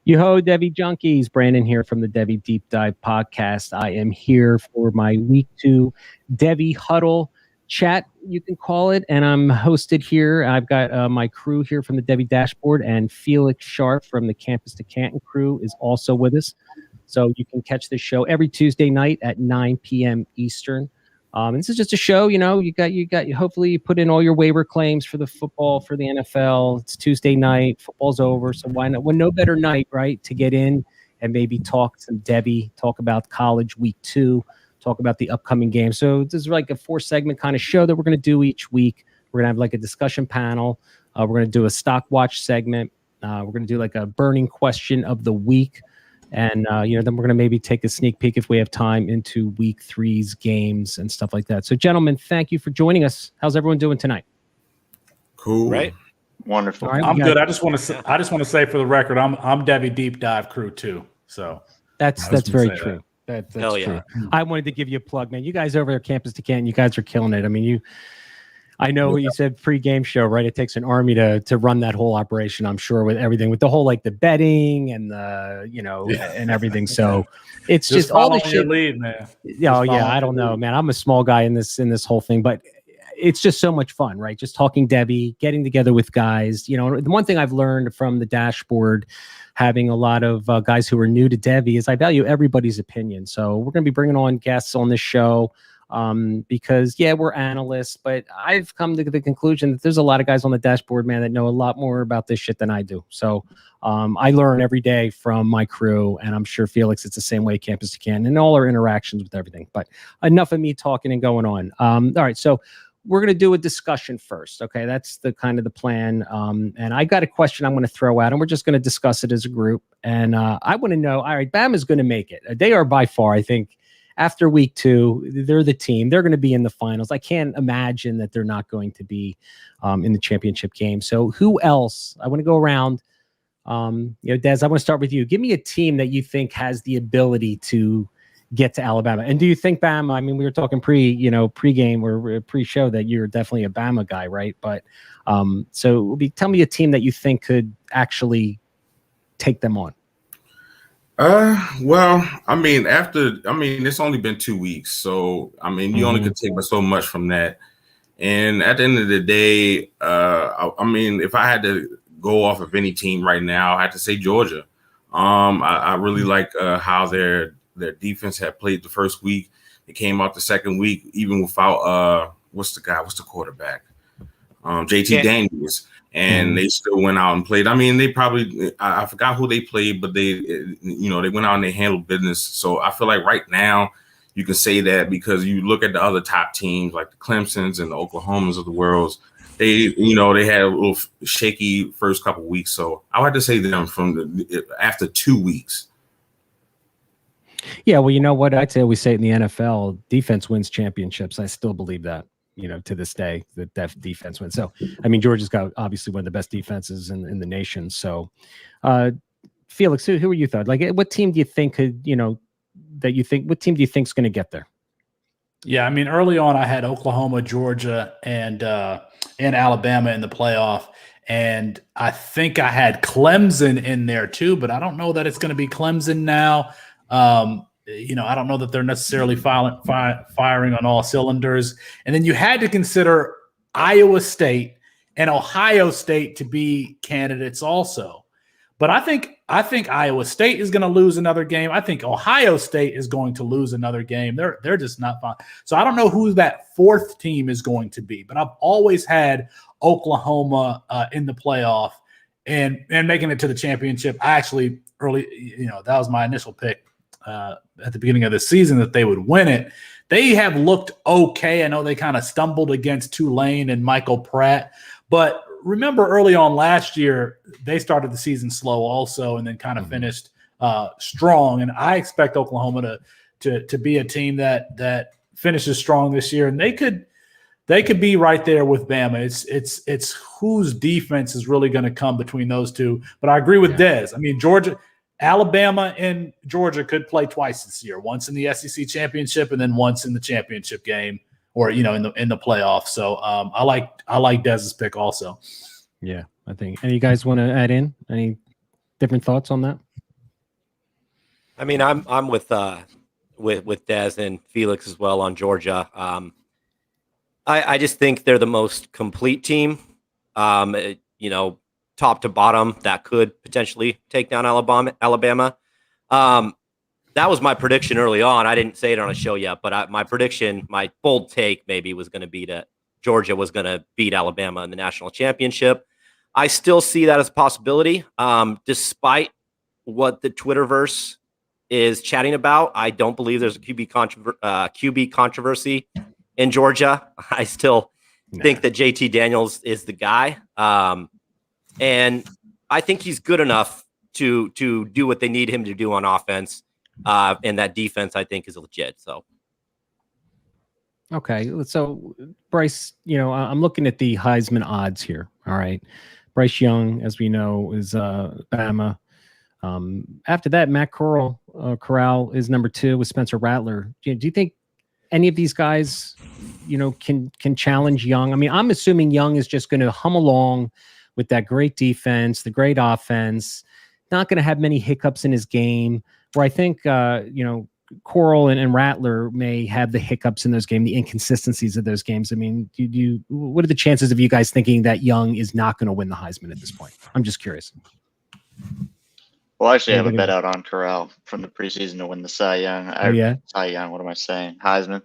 Yo-ho, Devy Junkies. Brandon here from the Devy Deep Dive Podcast. I am here for my Week 2 Devy Huddle chat, you can call it, and I'm hosted here. I've got my crew here from the Devy Dashboard, and Felix Sharp from the Campus to Canton crew is also with us. So you can catch this show every Tuesday night at 9 p.m. Eastern. This is just a show, you got. Hopefully, you put in all your waiver claims for the football, for the NFL. It's Tuesday night, football's over, so why not? Well, no better night, right, to get in and maybe talk some Devy, talk about college Week 2, talk about the upcoming game. So this is like a 4-segment kind of show that we're going to do each week. We're going to have like a discussion panel. We're going to do a stock watch segment. We're going to do like a burning question of the week. And, then we're going to maybe take a sneak peek if we have time into Week 3's games and stuff like that. So, gentlemen, thank you for joining us. How's everyone doing tonight? Cool. Right. Wonderful. Right, I'm good. I just want to say for the record, I'm Devy Deep Dive Crew too. So that's very true. That's Hell true. yeah. I wanted to give you a plug, man. You guys over at Campus to Canton, you guys are killing it. I mean, I know what you said pre-game show, right? It takes an army to run that whole operation, I'm sure, with everything, with the whole like the betting and the and everything. So it's just all the shit. Lead, man. Oh yeah, I don't know, man. I'm a small guy in this whole thing, but it's just so much fun, right? Just talking Devy, getting together with guys. The one thing I've learned from the dashboard, having a lot of guys who are new to Devy, is I value everybody's opinion. So we're going to be bringing on guests on this show. Because we're analysts, but I've come to the conclusion that there's a lot of guys on the dashboard, man, that know a lot more about this shit than I do. So I learn every day from my crew, and I'm sure Felix, it's the same way Campus to Canton and all our interactions with everything. But enough of me talking and going on. All right, so we're going to do a discussion first. Okay, that's the kind of the plan. And I got a question I'm going to throw out, and we're just going to discuss it as a group. And I want to know, all right, Bama's going to make it. They are by far, I think, after Week 2, they're the team. They're going to be in the finals. I can't imagine that they're not going to be in the championship game. So who else? I want to go around. Des, I want to start with you. Give me a team that you think has the ability to get to Alabama. And do you think Bama? I mean, we were talking pre-game or pre-show that you're definitely a Bama guy, right? But tell me a team that you think could actually take them on. Well, it's only been 2 weeks, so you only can take so much from that. And at the end of the day, if I had to go off of any team right now, I had to say Georgia. I really like how their defense had played the first week. They came out the second week, even without what's the quarterback? JT Daniels. And they still went out and played. They probably, I forgot who they played, but they went out and they handled business. So I feel like right now you can say that because you look at the other top teams like the Clemsons and the Oklahomas of the world, they had a little shaky first couple of weeks. So I would have to say them after 2 weeks. Yeah, well, you know what? We say it in the NFL, defense wins championships. I still believe that. To this day, that defense wins. So, Georgia's got obviously one of the best defenses in the nation. So, Felix, who are you thought? Like, what team do you think could, what team do you think is going to get there? Yeah, early on I had Oklahoma, Georgia, and Alabama in the playoff. And I think I had Clemson in there too, but I don't know that it's going to be Clemson now. I don't know that they're necessarily firing on all cylinders. And then you had to consider Iowa State and Ohio State to be candidates also. But I think Iowa State is going to lose another game. I think Ohio State is going to lose another game. They're just not fine. So I don't know who that fourth team is going to be. But I've always had Oklahoma in the playoff and making it to the championship. I actually that was my initial pick. At the beginning of the season that they would win it. They have looked okay. I know they kind of stumbled against Tulane and Michael Pratt, but remember early on last year, they started the season slow also and then kind of finished strong. And I expect Oklahoma to be a team that finishes strong this year. And they could be right there with Bama. It's whose defense is really going to come between those two. But I agree with Dez. Alabama and Georgia could play twice this year, once in the SEC championship and then once in the championship game or, in the playoffs. So I like Dez's pick also. Yeah, I think. Any guys want to add in any different thoughts on that? I mean, I'm with Des and Felix as well on Georgia. I just think they're the most complete team. Top to bottom, that could potentially take down Alabama. That was my prediction early on. I didn't say it on a show yet, but my prediction, my bold take maybe, was going to be that Georgia was going to beat Alabama in the national championship. I still see that as a possibility, despite what the Twitterverse is chatting about. I don't believe there's a QB controversy in Georgia. I still think that JT Daniels is the guy. And I think he's good enough to do what they need him to do on offense. And that defense, I think, is legit. So, okay. So, Bryce, I'm looking at the Heisman odds here. All right. Bryce Young, as we know, is Bama. After that, Matt Corral is number 2 with Spencer Rattler. Do you think any of these guys, can challenge Young? I mean, I'm assuming Young is just going to hum along with that great defense, the great offense, not going to have many hiccups in his game. Where I think, Corral and Rattler may have the hiccups in those games, the inconsistencies of those games. I mean, what are the chances of you guys thinking that Young is not going to win the Heisman at this point? I'm just curious. Well, actually, I have a bet out on Corral from the preseason to win the Cy Young. Cy Young, what am I saying? Heisman.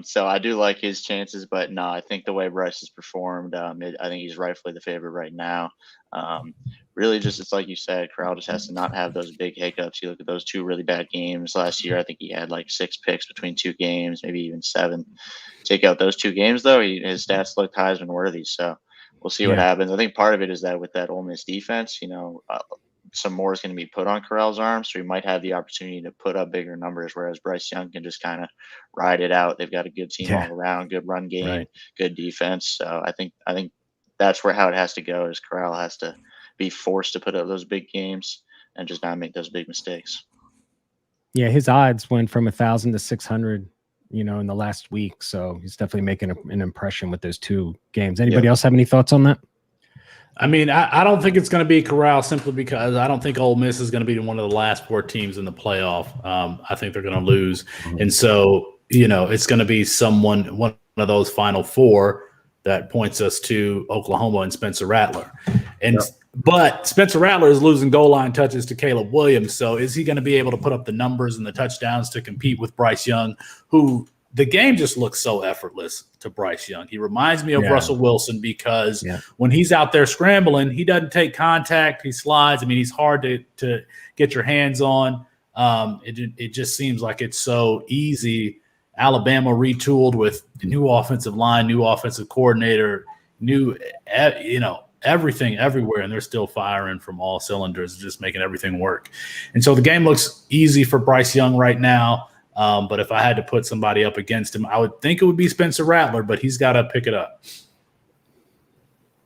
So I do like his chances, but no, I think the way Bryce has performed, I think he's rightfully the favorite right now. Really, just it's like you said, Corral just has to not have those big hiccups. You look at those 2 really bad games last year. I think he had like 6 picks between 2 games, maybe even 7. Take out those 2 games, though, his stats looked Heisman worthy. So we'll see what happens. I think part of it is that with that Ole Miss defense, some more is going to be put on Corral's arms, so he might have the opportunity to put up bigger numbers, whereas Bryce Young can just kind of ride it out. They've got a good team all around, good run game, good defense. So I think that's how it has to go, is Corral has to be forced to put up those big games and just not make those big mistakes. Yeah, his odds went from 1,000 to 600, in the last week. So he's definitely making an impression with those 2 games. Anybody else have any thoughts on that? I mean, I don't think it's going to be Corral, simply because I don't think Ole Miss is going to be one of the last 4 teams in the playoff. I think they're going to lose. And so, it's going to be one of those final 4 that points us to Oklahoma and Spencer Rattler. But Spencer Rattler is losing goal line touches to Caleb Williams. So is he going to be able to put up the numbers and the touchdowns to compete with Bryce Young, who the game just looks so effortless to Bryce Young? He reminds me of Russell Wilson, because when he's out there scrambling, he doesn't take contact. He slides. I mean, he's hard to get your hands on. It just seems like it's so easy. Alabama retooled with the new offensive line, new offensive coordinator, new, everything everywhere, and they're still firing from all cylinders, just making everything work. And so the game looks easy for Bryce Young right now. But if I had to put somebody up against him, I would think it would be Spencer Rattler, but he's got to pick it up.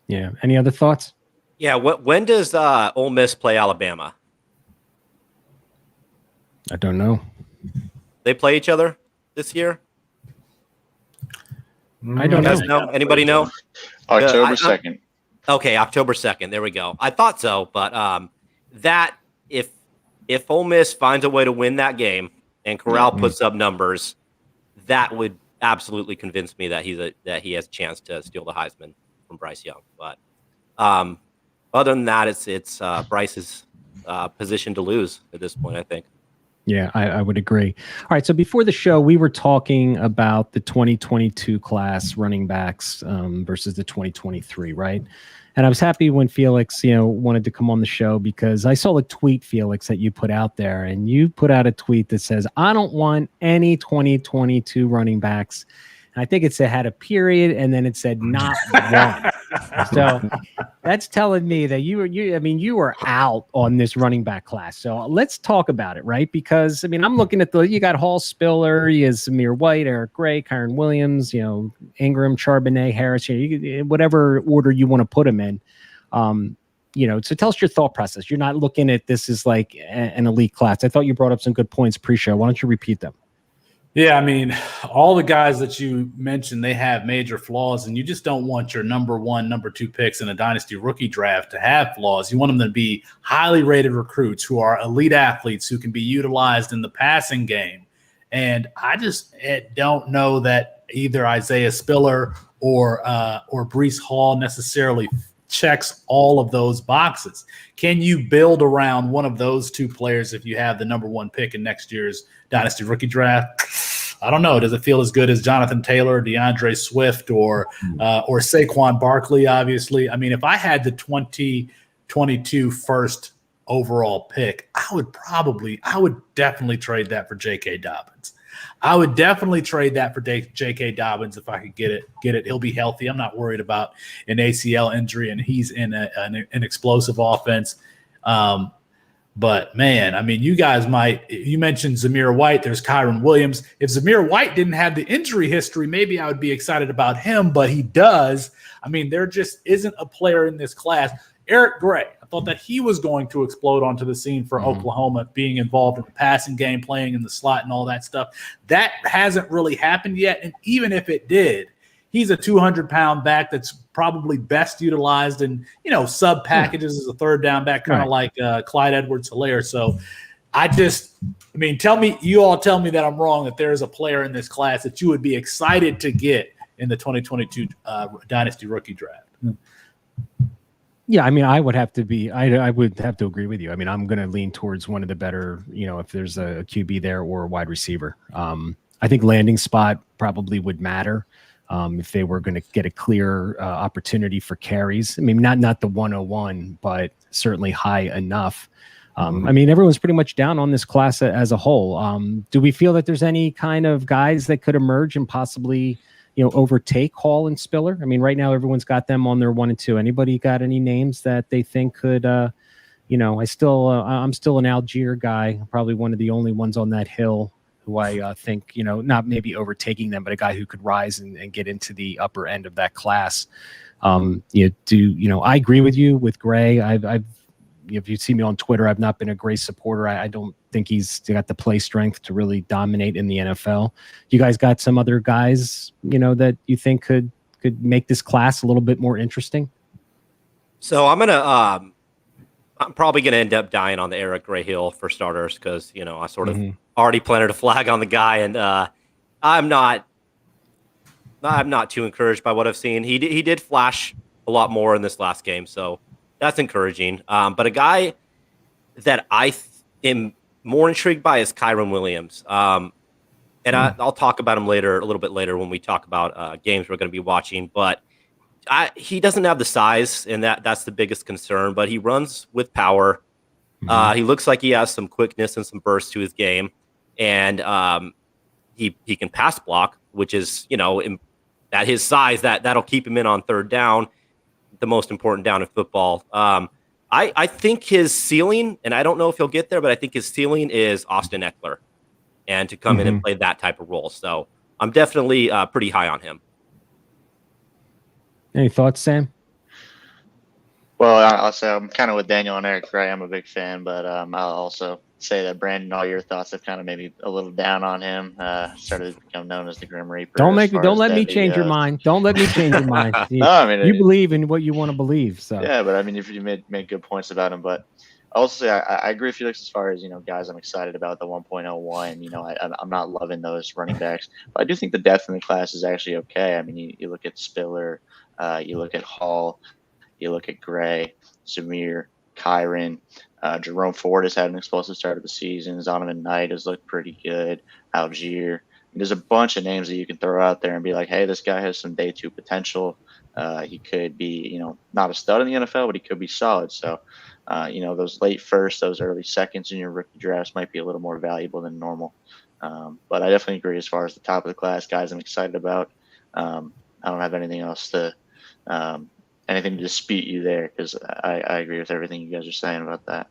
Yeah. Any other thoughts? Yeah. When does Ole Miss play Alabama? I don't know. They play each other this year? I don't know. Anybody know? October 2nd. Okay, October 2nd. There we go. I thought so, but that if Ole Miss finds a way to win that game and Corral puts up numbers, that would absolutely convince me that he has a chance to steal the Heisman from Bryce Young. But other than that, it's Bryce's position to lose at this point, I think. Yeah, I would agree. All right, so before the show, we were talking about the 2022 class running backs versus the 2023, right? And I was happy when Felix, wanted to come on the show, because I saw a tweet, Felix, that you put out there, and you put out a tweet that says, "I don't want any 2022 running backs." And I think it had a period, and then it said not one. So that's telling me that you were out on this running back class. So let's talk about it, right? Because I'm looking at you got Hall, Spiller, you have Zamir White, Eric Gray, Kyron Williams, Ingram, Charbonnet, Harris, whatever order you want to put them in. So tell us your thought process. You're not looking at this as like an elite class. I thought you brought up some good points pre-show. Why don't you repeat them? Yeah, I mean, all the guys that you mentioned, they have major flaws, and you just don't want your number 1, number 2 picks in a dynasty rookie draft to have flaws. You want them to be highly rated recruits who are elite athletes who can be utilized in the passing game. And I just don't know that either Isaiah Spiller or Breece Hall necessarily checks all of those boxes. Can you build around one of those 2 players if you have the number 1 pick in next year's dynasty rookie draft? I don't know. Does it feel as good as Jonathan Taylor, DeAndre Swift, or Saquon Barkley? Obviously, I mean, if I had the 2022 first overall pick, I would definitely trade that for J.K. Dobbins. I would definitely trade that for J.K. Dobbins if I could get it. He'll be healthy. I'm not worried about an ACL injury, and he's in an explosive offense. But, man, I mean, you mentioned Zamir White. There's Kyron Williams. If Zamir White didn't have the injury history, maybe I would be excited about him, but he does. I mean, there just isn't a player in this class. Eric Gray, I thought that he was going to explode onto the scene for Oklahoma, being involved in the passing game, playing in the slot and all that stuff. That hasn't really happened yet, and even if it did, he's a 200-pound back that's probably best utilized in, sub packages as a third down back, kind of like Clyde Edwards-Helaire. So tell me that I'm wrong, that there is a player in this class that you would be excited to get in the 2022 Dynasty Rookie Draft. Yeah, I mean, I would have to agree with you. I mean, I'm going to lean towards one of the better, if there's a QB there or a wide receiver. I think landing spot probably would matter. If they were going to get a clear opportunity for carries. I mean, not the 101, but certainly high enough. I mean, everyone's pretty much down on this class as a whole. Do we feel that there's any kind of guys that could emerge and possibly, overtake Hall and Spiller? I mean, right now everyone's got them on their 1 and 2. Anybody got any names that they think could, I'm still an Algier guy, probably one of the only ones on that hill who I think, not maybe overtaking them, but a guy who could rise and get into the upper end of that class. I agree with you with Gray. If you see me on Twitter, I've not been a Gray supporter. I don't think he's got the play strength to really dominate in the NFL. You guys got some other guys, that you think could make this class a little bit more interesting? So I'm probably going to end up dying on the Eric Gray hill for starters because, I sort of already planted a flag on the guy, and I'm not too encouraged by what I've seen. He did flash a lot more in this last game, so that's encouraging. But a guy that I am more intrigued by is Kyron Williams. And I'll talk about him a little bit later when we talk about games we're going to be watching. But he doesn't have the size, and that's the biggest concern. But he runs with power. He looks like he has some quickness and some burst to his game, and he can pass block, which is at his size that'll keep him in on third down, the most important down in football. I think his ceiling, and I don't know if he'll get there, but I think his ceiling is Austin Eckler, and to come in and play that type of role. So I'm definitely pretty high on him. Any thoughts, Sam? Well, I'll say I'm kind of with Daniel and Eric Gray. I'm a big fan, but I'll also say that Brandon, all your thoughts have kind of made me a little down on him. Started to become known as the Grim Reaper. Don't let me change your mind. Don't let me change your mind. You believe in what you want to believe. So yeah, but I mean, if you made good points about him, but I also say I agree with Felix as far as guys I'm excited about the 1.01. I'm not loving those running backs, but I do think the depth in the class is actually okay. I mean, you look at Spiller, you look at Hall, you look at Gray, Zamir, Kyron. Jerome Ford has had an explosive start of the season. Zonovan Knight has looked pretty good. Algier. There's a bunch of names that you can throw out there and be like, hey, this guy has some day 2 potential. He could be, not a stud in the NFL, but he could be solid. So, those late first, those early seconds in your rookie drafts might be a little more valuable than normal. But I definitely agree as far as the top of the class guys I'm excited about. I don't have anything else to anything to dispute you there, because I agree with everything you guys are saying about that.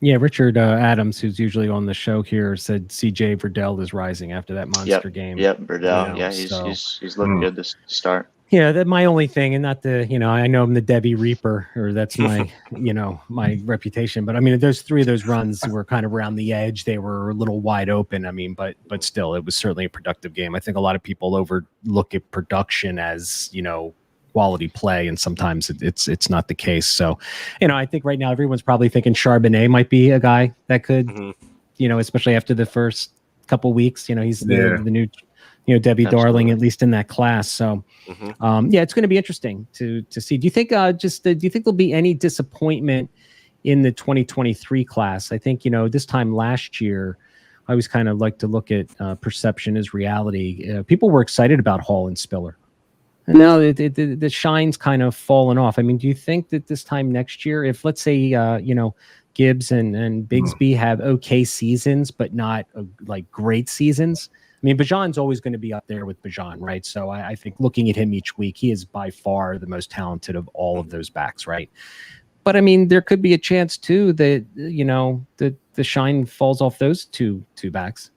Yeah, Richard Adams, who's usually on the show here, said C.J. Verdell is rising after that monster game. Yep, Verdell. He's looking good to start. Yeah, that my only thing, and not the, I know I'm the Debbie Reaper, or that's my, my reputation. But I mean, those three of those runs were kind of around the edge. They were a little wide open. I mean, but still, it was certainly a productive game. I think a lot of people overlook at production as, quality play, and sometimes it's not the case. So, I think right now everyone's probably thinking Charbonnet might be a guy that could, especially after the first couple weeks. He's the new. Debbie Absolutely. Darling, at least in that class. So, it's going to be interesting to see. Do you think do you think there'll be any disappointment in the 2023 class? I think, this time last year, I always kind of like to look at perception as reality. People were excited about Hall and Spiller. And now the shine's kind of fallen off. I mean, do you think that this time next year, if let's say, Gibbs and Bigsby have okay seasons, but not like great seasons? I mean, Bajan's always going to be up there with Bajan, right? So I think looking at him each week, he is by far the most talented of all of those backs, right? But I mean, there could be a chance too that the shine falls off those two backs.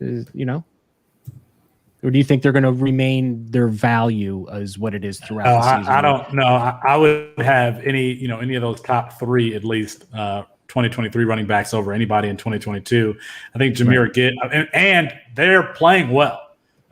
Or do you think they're going to remain their value as what it is throughout the season? I don't know. I would have any of those top three at least. 2023 running backs over anybody in 2022. I think Jahmyr Gibbs, and they're playing well.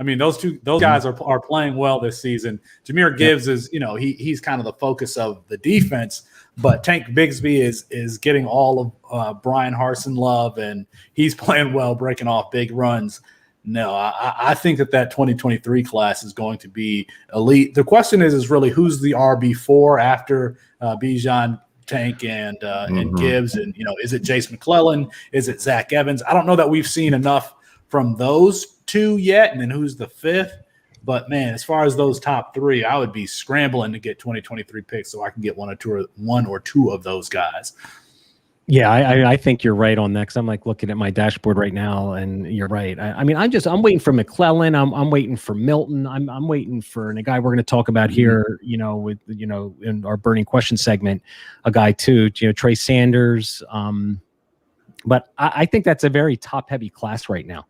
I mean, those guys are playing well this season. Jahmyr Gibbs is, he's kind of the focus of the defense, but Tank Bigsby is getting all of Brian Harsin love, and he's playing well, breaking off big runs. No, I think that 2023 class is going to be elite. The question is really who's the RB4 after Bijan, Tank, and Gibbs, and is it Jace McClellan? Is it Zach Evans? I don't know that we've seen enough from those two yet, and then who's the fifth? But man, as far as those top three, I would be scrambling to get 2023 picks so I can get one or two of those guys. Yeah, I think you're right on that, because I'm like looking at my dashboard right now, and you're right. I mean, I'm waiting for McClellan. I'm waiting for Milton. I'm waiting for a guy we're going to talk about here. With in our burning question segment, a guy too. Trey Sanders. But I think that's a very top heavy class right now.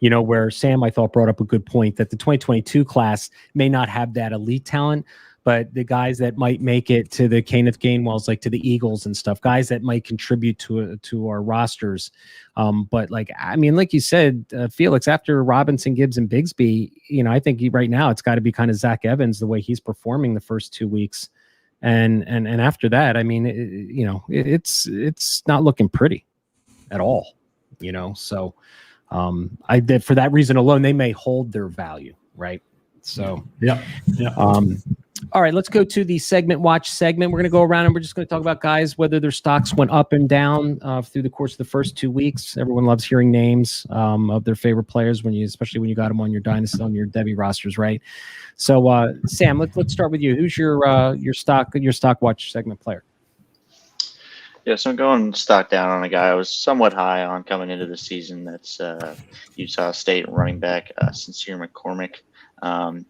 Where Sam, I thought, brought up a good point that the 2022 class may not have that elite talent, but the guys that might make it to the Kenneth Gainwells, like to the Eagles and stuff, guys that might contribute to our rosters. But like you said, Felix, after Robinson, Gibbs, and Bigsby, I think right now it's got to be kind of Zach Evans, the way he's performing the first 2 weeks, and after that, I mean, it's not looking pretty at all. So for that reason alone, they may hold their value, right? So yeah. All right, let's go to the segment watch segment. We're going to go around and we're just going to talk about guys, whether their stocks went up and down through the course of the first 2 weeks. Everyone loves hearing names of their favorite players especially when you got them on your dynasty, on your Devy rosters, right? So, Sam, let's start with you. Who's your stock watch segment player? Yeah, so I'm going stock down on a guy I was somewhat high on coming into the season. That's Utah State running back Sincere McCormick.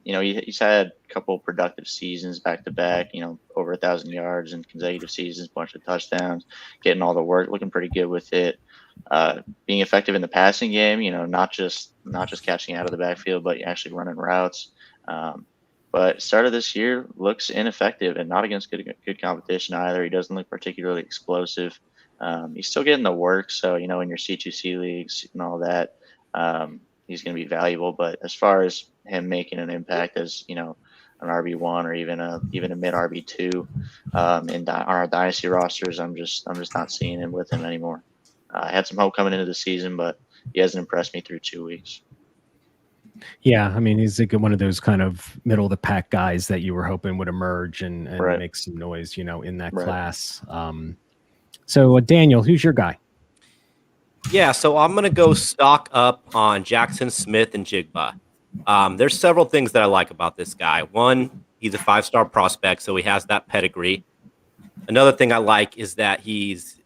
He's had a couple productive seasons back to back, over 1,000 yards in consecutive seasons, bunch of touchdowns, getting all the work, looking pretty good with it. Being effective in the passing game, not just catching out of the backfield, but actually running routes. But start of this year looks ineffective and not against good competition either. He doesn't look particularly explosive. He's still getting the work. So, in your C2C leagues and all that, he's going to be valuable. But as far as him making an impact as, an RB1 or even a mid RB2 on our dynasty rosters, I'm just not seeing him with him anymore. I had some hope coming into the season, but he hasn't impressed me through 2 weeks. Yeah, I mean, he's like one of those kind of middle of the pack guys that you were hoping would emerge and right. make some noise, in that right. class. So Daniel, who's your guy? Yeah, so I'm going to go stock up on Jackson Smith and Jigba. There's several things that I like about this guy. One, he's a 5-star prospect, so he has that pedigree. Another thing I like is that he's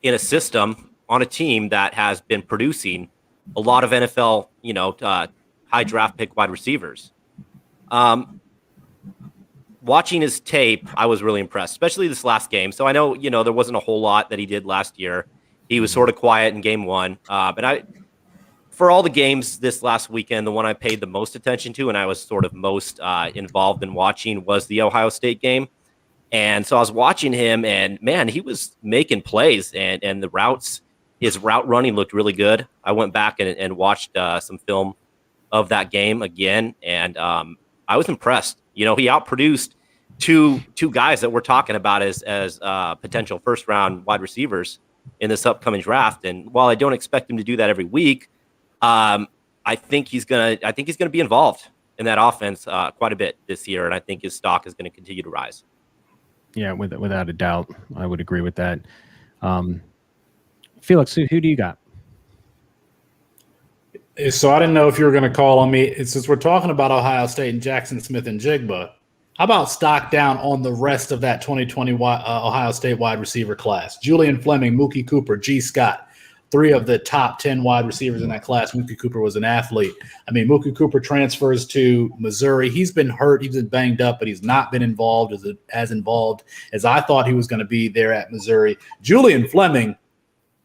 in a system on a team that has been producing a lot of NFL, high draft pick wide receivers. Watching his tape, I was really impressed, especially this last game. So I know, there wasn't a whole lot that he did last year. He was sort of quiet in game one. But for all the games this last weekend, the one I paid the most attention to and I was sort of most involved in watching was the Ohio State game. And so I was watching him, and man, he was making plays, and the routes, his route running looked really good. I went back and watched some film of that game again, and I was impressed. He outproduced two guys that we're talking about as potential first round wide receivers in this upcoming draft. And while I don't expect him to do that every week, I think he's gonna be involved in that offense quite a bit this year, and I think his stock is going to continue to rise. Yeah, without a doubt, I would agree with that. Felix, who do you got? So I didn't know if you were going to call on me. Since we're talking about Ohio State and Jackson Smith and Jigba, how about stock down on the rest of that 2020 Ohio State wide receiver class? Julian Fleming, Mookie Cooper, G. Scott, 3 of the top 10 wide receivers in that class. Mookie Cooper was an athlete. I mean, Mookie Cooper transfers to Missouri. He's been hurt. He's been banged up, but he's not been involved as involved as I thought he was going to be there at Missouri. Julian Fleming,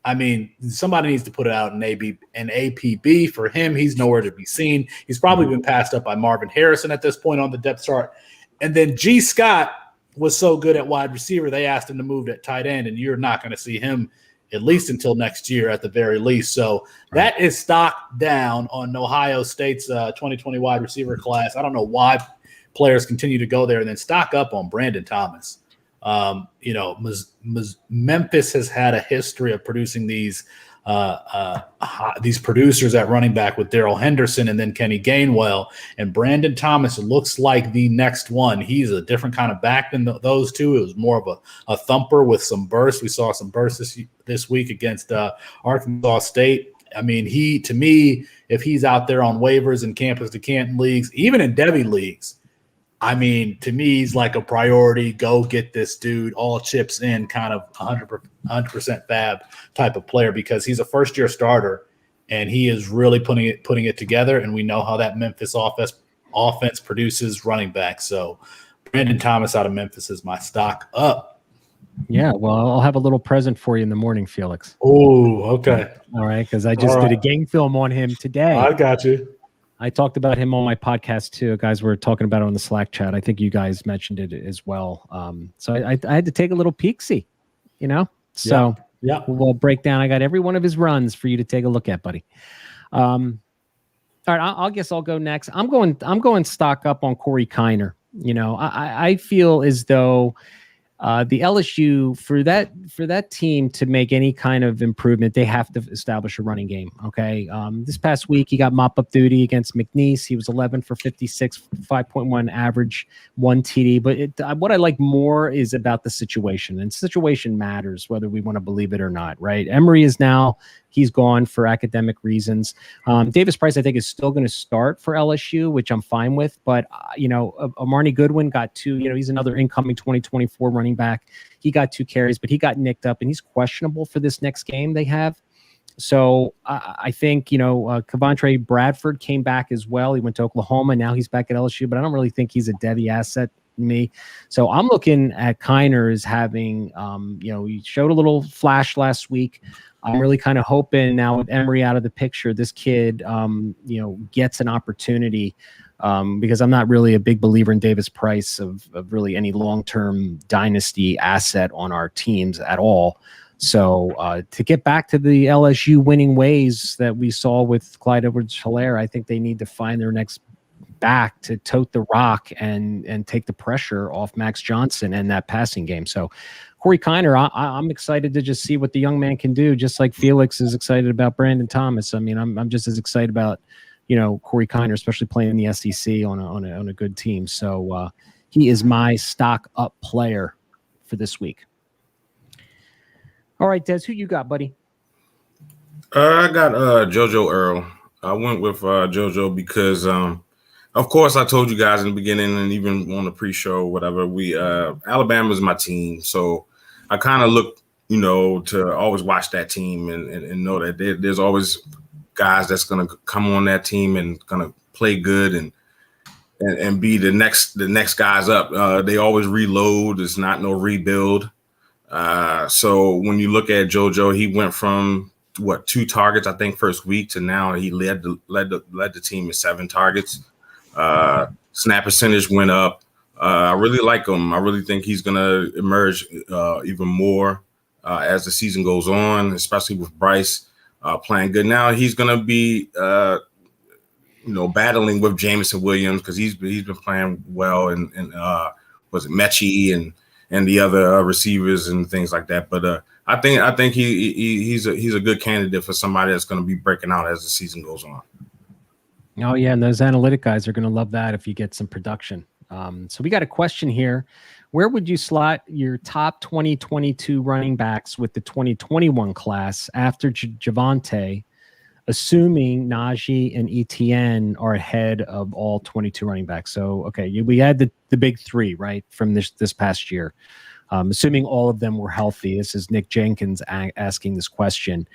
I mean, somebody needs to put it out in APB. For him, he's nowhere to be seen. He's probably been passed up by Marvin Harrison at this point on the depth chart. And then G. Scott was so good at wide receiver, they asked him to move to tight end, and you're not going to see him at least until next year at the very least. So that is stock down on Ohio State's 2020 wide receiver class. I don't know why players continue to go there, and then stock up on Brandon Thomas. Memphis has had a history of producing these producers at running back with Darrell Henderson and then Kenny Gainwell, and Brandon Thomas looks like the next one. He's a different kind of back than those two. It was more of a thumper with some burst. We saw some burst this week against Arkansas State. I mean, to me, if he's out there on waivers in Campus to Canton leagues, even in Devy leagues, I mean, to me, he's like a priority. Go get this dude, all chips in, kind of 100% fab type of player, because he's a first-year starter, and he is really putting it together. And we know how that Memphis offense produces running backs. So Brandon Thomas out of Memphis is my stock up. Yeah, well, I'll have a little present for you in the morning, Felix. Oh, okay. All right, because I just did a game film on him today. I got you. I talked about him on my podcast too. Guys were talking about it on the Slack chat. I think you guys mentioned it as well. So I had to take a little peek-see, So yeah, we'll break down. I got every one of his runs for you to take a look at, buddy. All right, I guess I'll go next. I'm going stock up on Corey Keiner. I feel as though the LSU, for that team to make any kind of improvement, they have to establish a running game. Okay. This past week, he got mop-up duty against McNeese. He was 11 for 56, 5.1 average, 1 TD. But what I like more is about the situation. And situation matters, whether we want to believe it or not, right? Emory is now, he's gone for academic reasons. Davis Price, I think, is still going to start for LSU, which I'm fine with. But, Amarni Goodwin got 2. He's another incoming 2024 running back. He got 2 carries, but he got nicked up, and he's questionable for this next game they have. So I think, Kavontre Bradford came back as well. He went to Oklahoma. Now he's back at LSU, but I don't really think he's a Devy asset to me. So I'm looking at Keiner as having, he showed a little flash last week. I'm really kind of hoping now with Emory out of the picture, this kid, gets an opportunity because I'm not really a big believer in Davis Price of really any long-term dynasty asset on our teams at all. So to get back to the LSU winning ways that we saw with Clyde Edwards-Helaire, I think they need to find their next back to tote the rock and take the pressure off Max Johnson and that passing game. So Corey Keiner, I'm excited to just see what the young man can do, just like Felix is excited about Brandon Thomas. I mean, I'm just as excited about, Corey Keiner, especially playing in the SEC on a good team. So he is my stock up player for this week. All right, Des, who you got, buddy? I got JoJo Earl. I went with JoJo because, of course, I told you guys in the beginning and even on the pre-show, whatever, Alabama is my team. So I kind of look, to always watch that team and know that there's always guys that's going to come on that team and going to play good and be the next guys up. They always reload. It's not no rebuild. So when you look at JoJo, he went from 2 targets, I think, first week to now he led the team with 7 targets. Snap percentage went up. I really like him. I really think he's going to emerge even more as the season goes on, especially with Bryce playing good. Now he's going to be, battling with Jameson Williams because he's been playing well, and was it Mechie and the other receivers and things like that. But I think he's a good candidate for somebody that's going to be breaking out as the season goes on. Oh yeah, and those analytic guys are going to love that if you get some production. So we got a question here. Where would you slot your top 2022 running backs with the 2021 class after Javonte, assuming Najee and Etienne are ahead of all 22 running backs? So, okay, we had the big 3, right, from this past year. Assuming all of them were healthy. This is Nick Jenkins asking this question.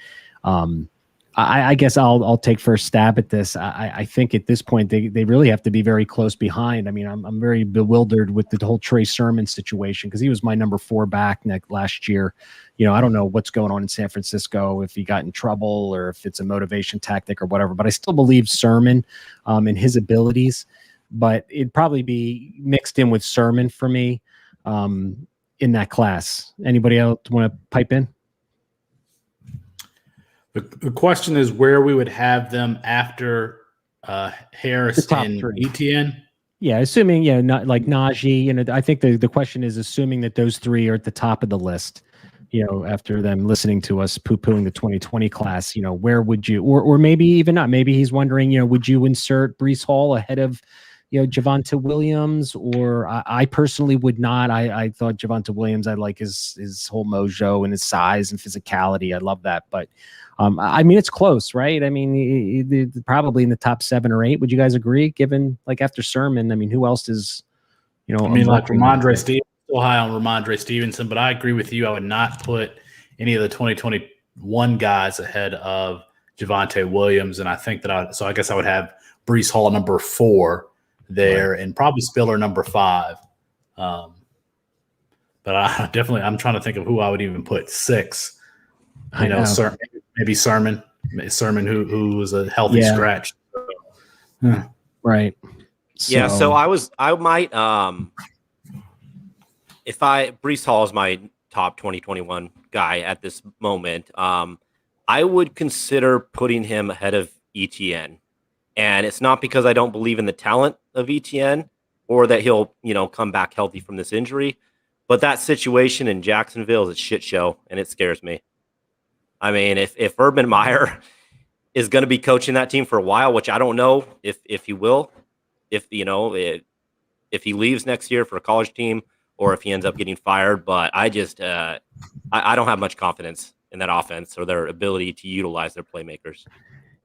I guess I'll take first stab at this. I think at this point they really have to be very close behind. I mean, I'm very bewildered with the whole Trey Sermon situation because he was my number 4 back last year. I don't know what's going on in San Francisco, if he got in trouble or if it's a motivation tactic or whatever, but I still believe Sermon and his abilities, but it'd probably be mixed in with Sermon for me in that class. Anybody else want to pipe in? The question is where we would have them after Harris and Etienne. Yeah, assuming not like Najee. I think the question is assuming that those 3 are at the top of the list. After them listening to us poo-pooing the 2020 class, where would you, or maybe even not? Maybe he's wondering, would you insert Breece Hall ahead of Javonte Williams? Or I personally would not. I thought Javonte Williams, I like his whole mojo and his size and physicality. I love that, but. I mean, it's close, right? I mean, probably in the top 7 or 8. Would you guys agree? Given after Sermon, I mean, who else is, I mean, like Ramondre Stevenson, still high on Ramondre Stevenson, but I agree with you. I would not put any of the 2021 guys ahead of Javonte Williams, and I think that I guess I would have Breece Hall number 4 there, right, and probably Spiller number 5. But I'm trying to think of who I would even put 6. Maybe Sermon, who was a healthy scratch. Right. So I might if Breece Hall is my top 2021 guy at this moment, I would consider putting him ahead of Etienne. And it's not because I don't believe in the talent of Etienne or that he'll, come back healthy from this injury, but that situation in Jacksonville is a shit show and it scares me. I mean, if Urban Meyer is going to be coaching that team for a while, which I don't know if he will, if he leaves next year for a college team or if he ends up getting fired, but I just I don't have much confidence in that offense or their ability to utilize their playmakers.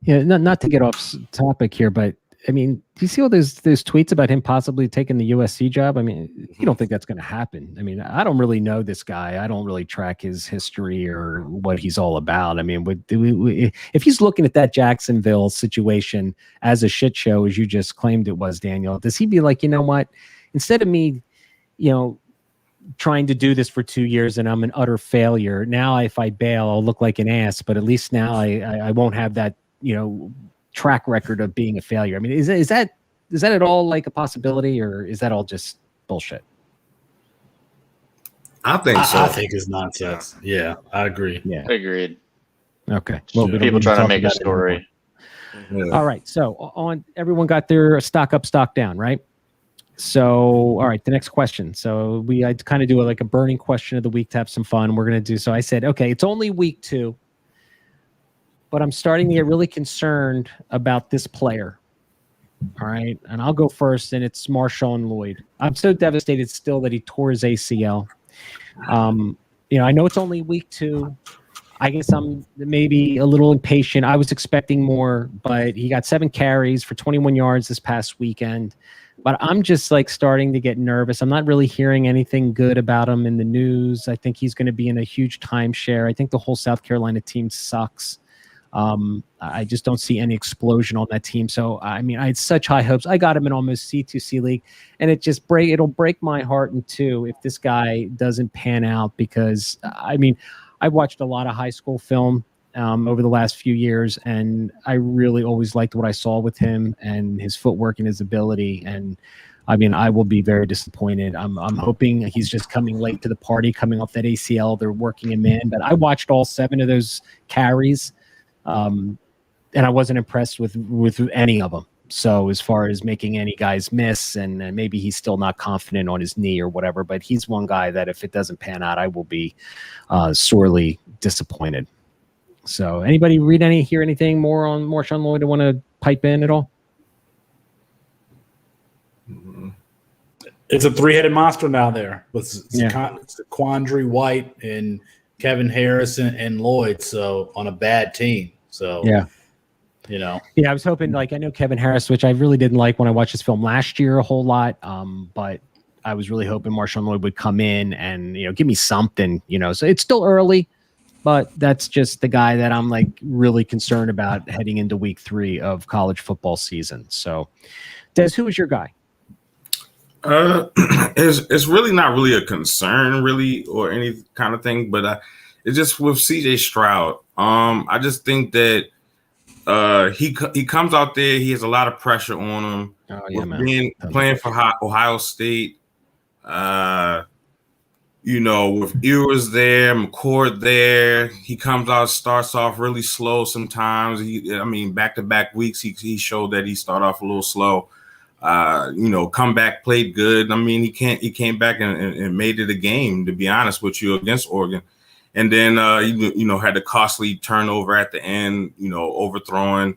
Yeah, not to get off topic here, but I mean, do you see all those tweets about him possibly taking the USC job? I mean, you don't think that's going to happen? I mean, I don't really know this guy. I don't really track his history or what he's all about. I mean, if he's looking at that Jacksonville situation as a shit show, as you just claimed it was, Daniel, does he be like, you know what? Instead of me, trying to do this for 2 years and I'm an utter failure, now if I bail, I'll look like an ass, but at least now I won't have that, track record of being a failure. I mean, is that at all like a possibility, or is that all just bullshit? I think so. I think it's nonsense. Yeah, I agree. Yeah, agreed. Okay. Well, people trying to make a story. Yeah. All right. So everyone got their stock up, stock down, right? So, all right, the next question. So I kind of do a burning question of the week to have some fun. We're going to do, so I said, okay, it's only week 2. But I'm starting to get really concerned about this player. All right. And I'll go first, and it's Marshawn Lloyd. I'm so devastated still that he tore his ACL. I know it's only week 2. I guess I'm maybe a little impatient. I was expecting more, but he got 7 carries for 21 yards this past weekend. But I'm just starting to get nervous. I'm not really hearing anything good about him in the news. I think he's going to be in a huge timeshare. I think the whole South Carolina team sucks. I just don't see any explosion on that team. So, I mean, I had such high hopes. I got him in almost C2C league, and it'll break my heart in 2 if this guy doesn't pan out, because I mean, I watched a lot of high school film over the last few years, and I really always liked what I saw with him and his footwork and his ability. And I mean, I will be very disappointed. I'm hoping he's just coming late to the party, coming off that ACL. They're working him in, but I watched all 7 of those carries, and I wasn't impressed with any of them. So as far as making any guys miss, and maybe he's still not confident on his knee or whatever, but he's one guy that if it doesn't pan out, I will be sorely disappointed. So anybody hear anything more on Marshawn Lloyd to want to pipe in at all? It's a 3-headed monster now there with Quandre White and Kevin Harrison and Lloyd. So on a bad team. So yeah. I was hoping, I know Kevin Harris, which I really didn't like when I watched his film last year a whole lot. But I was really hoping Marshawn Lloyd would come in and, give me something, so it's still early, but that's just the guy that I'm really concerned about heading into week 3 of college football season. So Des, who was your guy? It's really not really a concern, really, or any kind of thing, but it's just with CJ Stroud. I just think that he comes out there, he has a lot of pressure on him. Playing for Ohio State. With Ewers there, McCord there, he comes out, starts off really slow sometimes. Back-to-back weeks, he showed that he started off a little slow. Come back, played good. He came back and made it a game, to be honest with you, against Oregon. And then, had the costly turnover at the end, overthrowing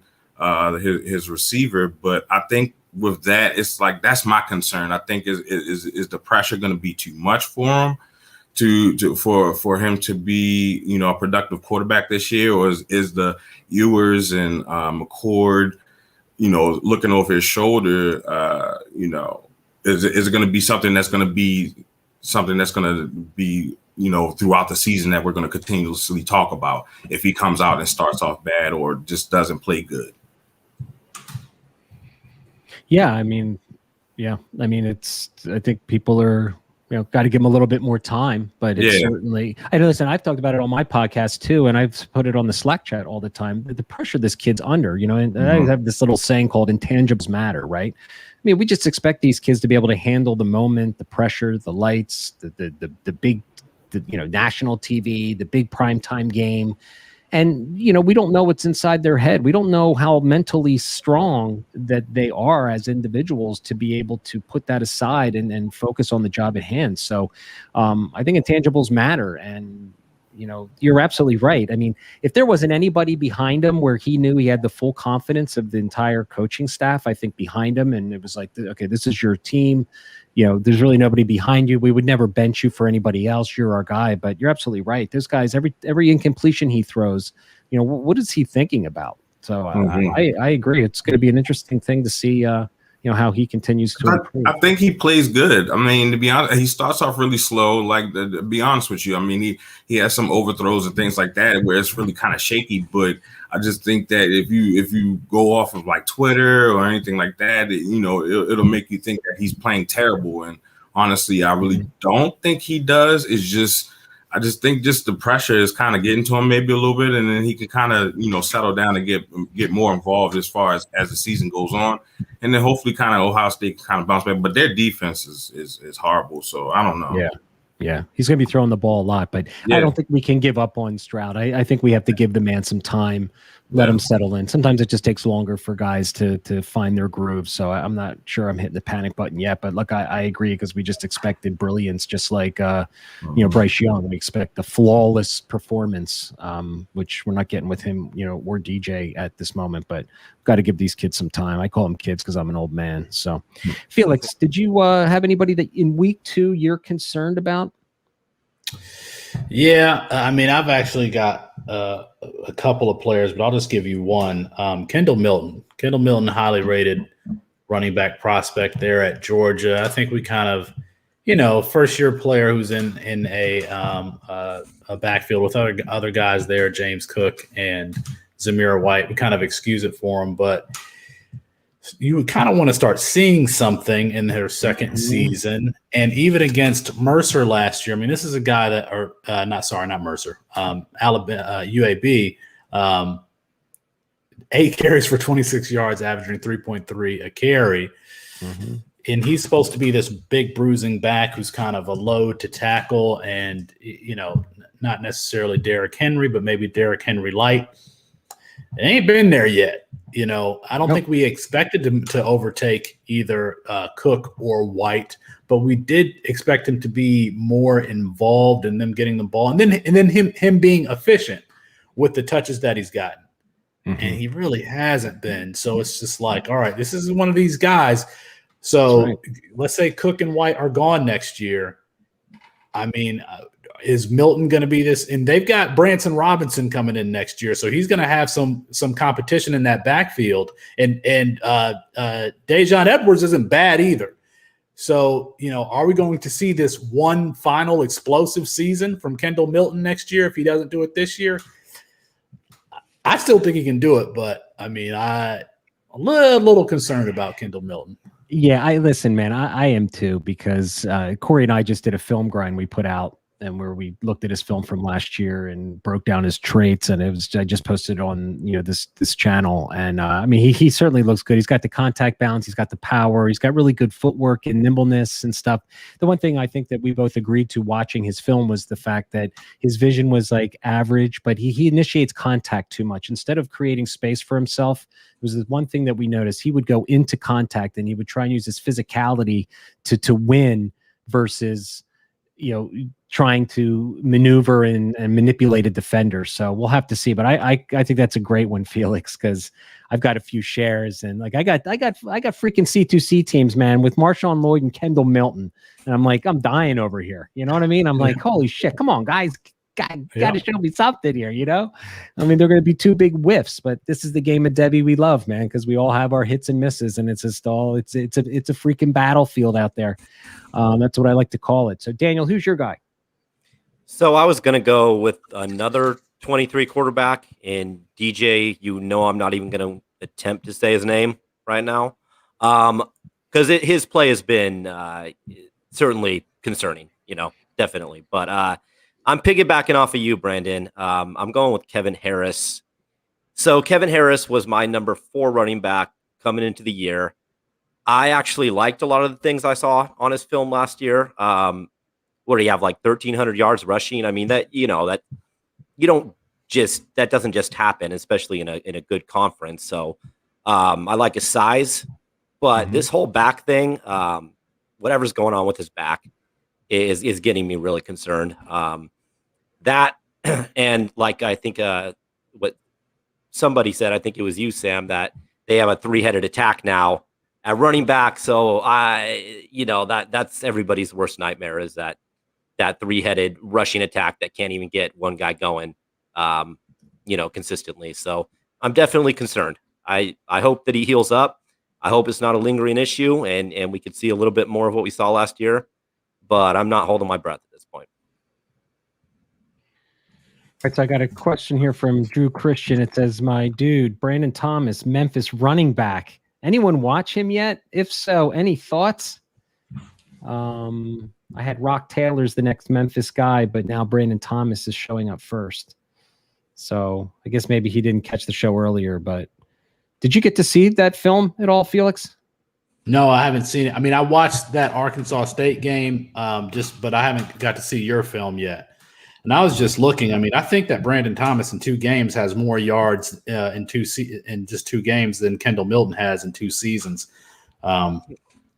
his receiver. But I think with that, it's that's my concern. I think is the pressure going to be too much for him for him to be, a productive quarterback this year? Or is the Ewers and McCord, looking over his shoulder, is it going to be something that's going to be throughout the season that we're going to continuously talk about if he comes out and starts off bad or just doesn't play good? I think people are, got to give him a little bit more time, but it's certainly, listen, I've talked about it on my podcast too, and I've put it on the Slack chat all the time, the pressure this kid's under, and I have this little saying called intangibles matter, right? We just expect these kids to be able to handle the moment, the pressure, the lights, the big, national TV, the big primetime game. And, we don't know what's inside their head. We don't know how mentally strong that they are as individuals to be able to put that aside and focus on the job at hand. So I think intangibles matter. And, you're absolutely right. If there wasn't anybody behind him where he knew he had the full confidence of the entire coaching staff, I think behind him, and it was okay, this is your team. There's really nobody behind you. We would never bench you for anybody else. You're our guy. But you're absolutely right. This guy's every incompletion he throws, what is he thinking about? So I agree. It's going to be an interesting thing to see, how he continues to improve. I think he plays good. To be honest, he starts off really slow. To be honest with you, he has some overthrows and things like that where it's really kind of shaky. But I just think that if you go off of Twitter or anything like that, it'll make you think that he's playing terrible. And honestly, I really don't think he does. I just think just the pressure is kind of getting to him maybe a little bit, and then he can kind of settle down and get more involved as far as the season goes on, and then hopefully kind of Ohio State kind of bounce back. But their defense is horrible, so I don't know. Yeah, he's going to be throwing the ball a lot, but I don't think we can give up on Stroud. I think we have to give the man some time, let him settle in. Sometimes it just takes longer for guys to find their groove. So I'm not sure I'm hitting the panic button yet, but look, I agree, because we just expected brilliance, just like Bryce Young. We expect the flawless performance, which we're not getting with him, or DJ at this moment. But got to give these kids some time. I call them kids because I'm an old man. So, Felix, did you have anybody that in week 2 you're concerned about? Yeah, I've actually got a couple of players, but I'll just give you one. Kendall Milton, highly rated running back prospect there at Georgia. I think we kind of, first year player who's in a backfield with other guys there, James Cook and Zamir White. We kind of excuse it for him, but you would kind of want to start seeing something in their second season. And even against Mercer last year, this is a guy that, not Mercer, Alabama, UAB, 8 carries for 26 yards, averaging 3.3 a carry. Mm-hmm. And he's supposed to be this big bruising back who's kind of a load to tackle and, not necessarily Derrick Henry, but maybe Derrick Henry light. It ain't been there yet. I don't think we expected him to overtake either Cook or White, but we did expect him to be more involved in them getting the ball, and then him being efficient with the touches that he's gotten. Mm-hmm. And he really hasn't been. So it's just like, all right, this is one of these guys. So let's say Cook and White are gone next year. I mean, is Milton going to be this? And they've got Branson Robinson coming in next year, so he's going to have some competition in that backfield. And Dejon Edwards isn't bad either. So, are we going to see this one final explosive season from Kendall Milton next year if he doesn't do it this year? I still think he can do it, but I'm a little concerned about Kendall Milton. Yeah, listen, man, I am too, because Corey and I just did a film grind we put out, and where we looked at his film from last year and broke down his traits, and I just posted it on this channel, and he certainly looks good. He's got the contact balance, he's got the power, he's got really good footwork and nimbleness and stuff. The one thing I think that we both agreed to watching his film was the fact that his vision was like average, but he initiates contact too much instead of creating space for himself. It was the one thing that we noticed. He would go into contact and he would try and use his physicality to win versus trying to maneuver and manipulate a defender. So we'll have to see. But I think that's a great one, Felix, because I've got a few shares, and like I got freaking C2C teams, man, with Marshawn Lloyd and Kendall Milton, and I'm like, I'm dying over here. You know what I mean? I'm like, holy shit, come on, guys. Got to show me something here, I mean, they're going to be two big whiffs, but this is the game of Devy we love, man, because we all have our hits and misses, and it's just all it's a freaking battlefield out there. That's what I like to call it. So, Daniel, who's your guy? So I was going to go with another 23 quarterback, and DJ. I'm not even going to attempt to say his name right now, because his play has been certainly concerning, definitely, but. I'm piggybacking off of you, Brandon. I'm going with Kevin Harris. So Kevin Harris was my number 4 running back coming into the year. I actually liked a lot of the things I saw on his film last year. What do you have, like 1,300 yards rushing? I mean, that doesn't just happen, especially in a good conference. So I like his size, but this whole back thing, whatever's going on with his back, is getting me really concerned. That and like I think what somebody said, I think it was you, Sam, that they have a 3-headed attack now at running back. So that's everybody's worst nightmare, is that 3-headed rushing attack that can't even get one guy going consistently. So I'm definitely concerned. I hope that he heals up. I hope it's not a lingering issue and we could see a little bit more of what we saw last year. But I'm not holding my breath at this point. All right, so I got a question here from Drew Christian. It says, my dude, Brandon Thomas, Memphis running back. Anyone watch him yet? If so, any thoughts? I had Rock Taylor's the next Memphis guy, but now Brandon Thomas is showing up first. So I guess maybe he didn't catch the show earlier, but did you get to see that film at all, Felix? No, I haven't seen it. I mean, I watched that Arkansas State game, but I haven't got to see your film yet. And I was just looking. I mean, I think that Brandon Thomas in 2 games has more yards in just 2 games than Kendall Milton has in 2 seasons. And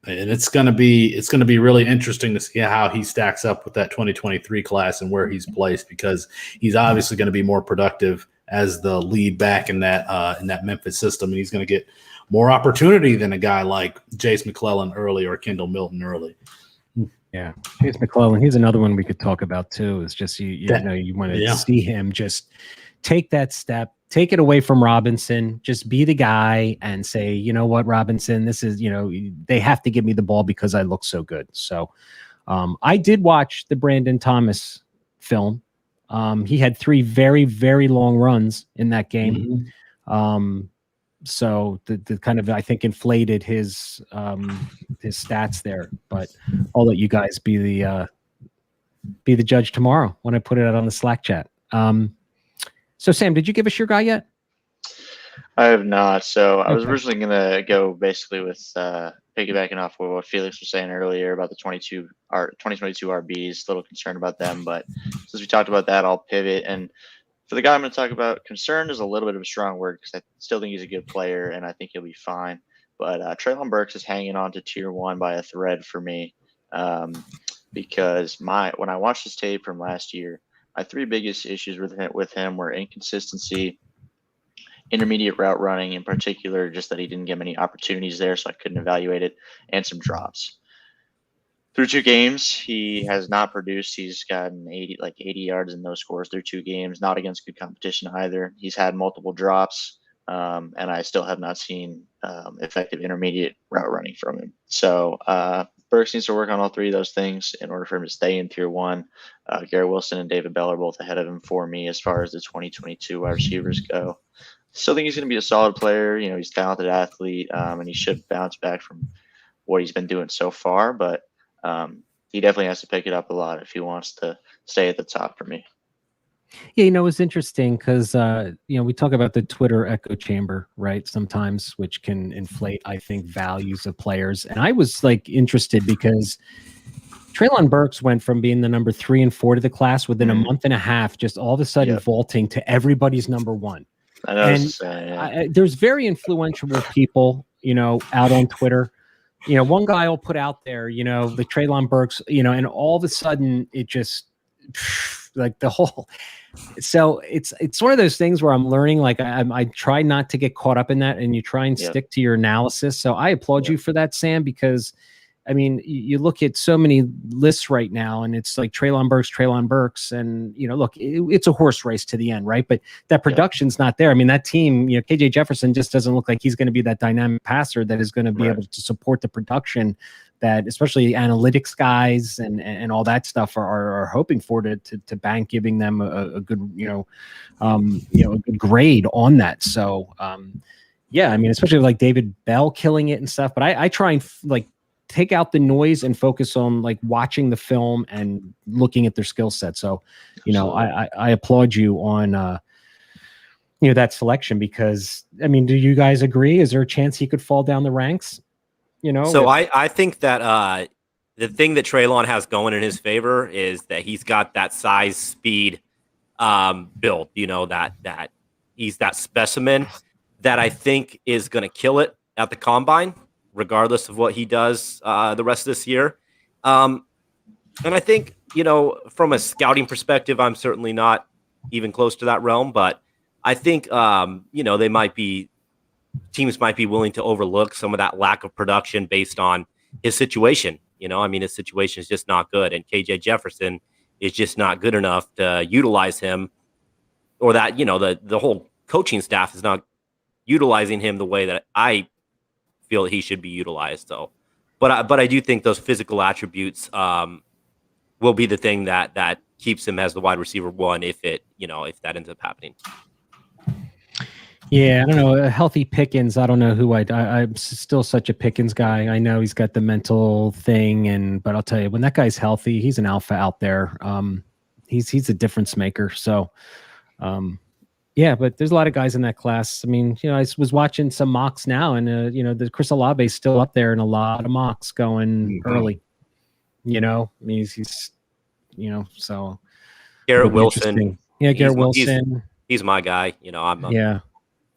it's going to be really interesting to see how he stacks up with that 2023 class and where he's placed, because he's obviously going to be more productive as the lead back in that Memphis system, and he's going to get more opportunity than a guy like Jace McClellan early or Kendall Milton early. Yeah, Jace McClellan, he's another one we could talk about too. It's just you want to see him just take that step, take it away from Robinson, just be the guy and say, you know what, Robinson, this is, they have to give me the ball because I look so good. So I did watch the Brandon Thomas film. He had 3 very, very long runs in that game. So the kind of, I think, inflated his stats there, but I'll let you guys be the judge tomorrow when I put it out on the Slack chat. So Sam, did you give us your guy yet? I have not. So I was Okay. originally going to go basically with piggybacking off of what Felix was saying earlier about the 2022 RBs. A little concerned about them, but since we talked about that, I'll pivot. And for the guy I'm going to talk about, concerned is a little bit of a strong word because I still think he's a good player and I think he'll be fine. But Treylon Burks is hanging on to tier 1 by a thread for me because when I watched his tape from last year, my 3 biggest issues with him were inconsistency, intermediate route running in particular, just that he didn't get many opportunities there, so I couldn't evaluate it, and some drops. Through 2 games, he has not produced. He's gotten 80 yards in those scores through 2 games, not against good competition either. He's had multiple drops, and I still have not seen effective intermediate route running from him. So Burks needs to work on all 3 of those things in order for him to stay in tier 1. Garrett Wilson and David Bell are both ahead of him for me as far as the 2022 wide receivers go. Still think he's going to be a solid player. You know, he's a talented athlete, and he should bounce back from what he's been doing so far. But he definitely has to pick it up a lot if he wants to stay at the top for me. Yeah, you know, it's interesting because, we talk about the Twitter echo chamber, right? Sometimes, which can inflate, I think, values of players. And I was interested because Treylon Burks went from being the number 3 and 4 to the class within a month and a half, just all of a sudden vaulting to everybody's number 1. I know. And there's very influential people, out on Twitter. One guy will put out there, the Treylon Burks, and all of a sudden it just the whole. So it's one of those things where I'm learning. I try not to get caught up in that, and you try and stick to your analysis. So I applaud you for that, Sam, because I mean, you look at so many lists right now, and it's like Treylon Burks, and look, it's a horse race to the end, right? But that production's not there. I mean, that team, KJ Jefferson just doesn't look like he's going to be that dynamic passer that is going to be able to support the production that, especially analytics guys and all that stuff are hoping for to bank, giving them a good a good grade on that. So yeah, I mean, especially like David Bell killing it and stuff. But I try and take out the noise and focus on watching the film and looking at their skill set. So, I applaud you on, that selection because, I mean, do you guys agree? Is there a chance he could fall down the ranks? So I think that the thing that Treylon has going in his favor is that he's got that size, speed build, that he's that specimen that I think is going to kill it at the combine, regardless of what he does the rest of this year. And I think, from a scouting perspective, I'm certainly not even close to that realm, but I think, teams might be willing to overlook some of that lack of production based on his situation. His situation is just not good. And KJ Jefferson is just not good enough to utilize him, or that, the whole coaching staff is not utilizing him the way that I feel that he should be utilized. So, but I do think those physical attributes will be the thing that keeps him as the wide receiver 1 if that ends up happening. Yeah, I don't know. A healthy Pickens. I don't know who I'm still such a Pickens guy. I know he's got the mental thing, but I'll tell you, when that guy's healthy, he's an alpha out there. He's a difference maker. So, yeah, but there's a lot of guys in that class. I mean, I was watching some mocks now, and the Chris Olave is still up there in a lot of mocks going early. I mean, he's so Garrett Wilson. Yeah, Garrett Wilson. He's my guy. Yeah.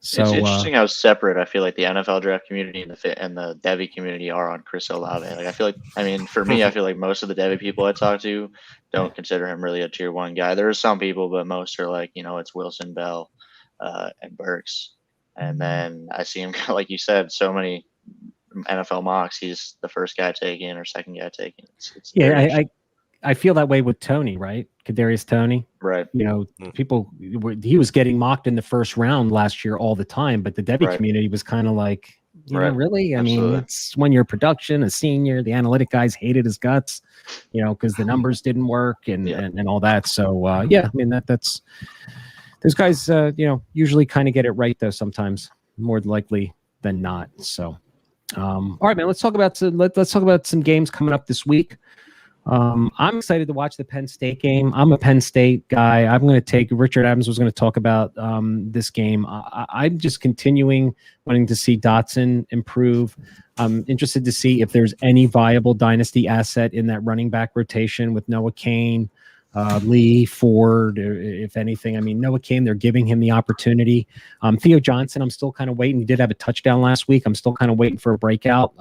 So it's interesting how separate I feel like the NFL draft community and the Devy community are on Chris Olave. I feel like, for me, I feel like most of the Devy people I talk to don't consider him really a tier 1 guy. There are some people, but most are like, it's Wilson, Bell, and Burks. And then I see him, like you said, so many NFL mocks. He's the first guy taken or second guy taken. It's I feel that way with Tony, right? Kadarius Toney. Right. He was getting mocked in the first round last year all the time, but the Devy community was kind of like, really? I mean, it's 1 year production, a senior, the analytic guys hated his guts, because the numbers didn't work and all that. So, yeah, I mean, that's those guys, usually kind of get it right though, sometimes more likely than not. So, all right, man, let's talk about some games coming up this week. I'm excited to watch the Penn State game. I'm a Penn State guy. I'm going to take Richard Adams was going to talk about this game. I'm just continuing wanting to see Dotson improve. I'm interested to see if there's any viable dynasty asset in that running back rotation with Noah Cain, Lee, Ford, if anything. I mean, Noah Cain, they're giving him the opportunity. Theo Johnson, I'm still kind of waiting. He did have a touchdown last week. I'm still kind of waiting for a breakout.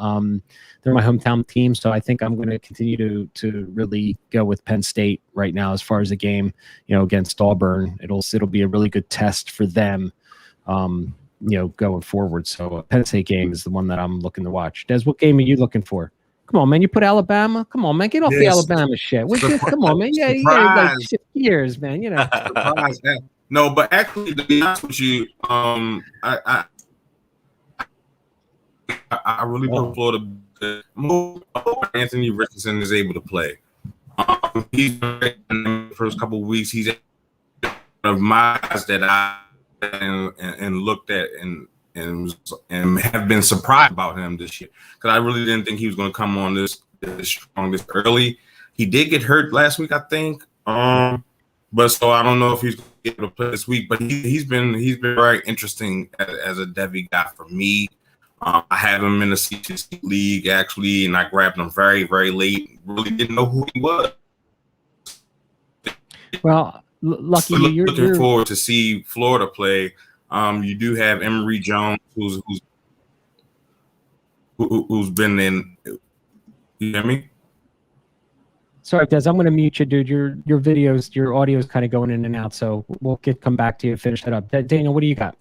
They're my hometown team, so I think I'm going to continue to really go with Penn State right now as far as the game, against Auburn. It'll be a really good test for them, going forward. So Penn State game is the one that I'm looking to watch. Des, what game are you looking for? Come on, man. You put Alabama? Come on, man. Get off the Alabama shit. Come on, man. Yeah, you gotta like shift gears, man. No, but actually, to be honest with you, I really prefer the move. Anthony Richardson is able to play. He's in the first couple of weeks. He's one of my guys that I and looked at and have been surprised about him this year, because I really didn't think he was going to come on this strong this early. He did get hurt last week, I think. But so I don't know if he's going to be able to play this week. But he's been very interesting as a Devy guy for me. I have him in the CCC league actually, and I grabbed him very, very late. Really didn't know who he was. Well, lucky so you're looking forward to see Florida play. You do have Emory Jones, who's been in. You hear me? Sorry, Des, I'm going to mute you, dude. Your audio is kind of going in and out, so we'll come back to you and finish that up. Daniel, what do you got?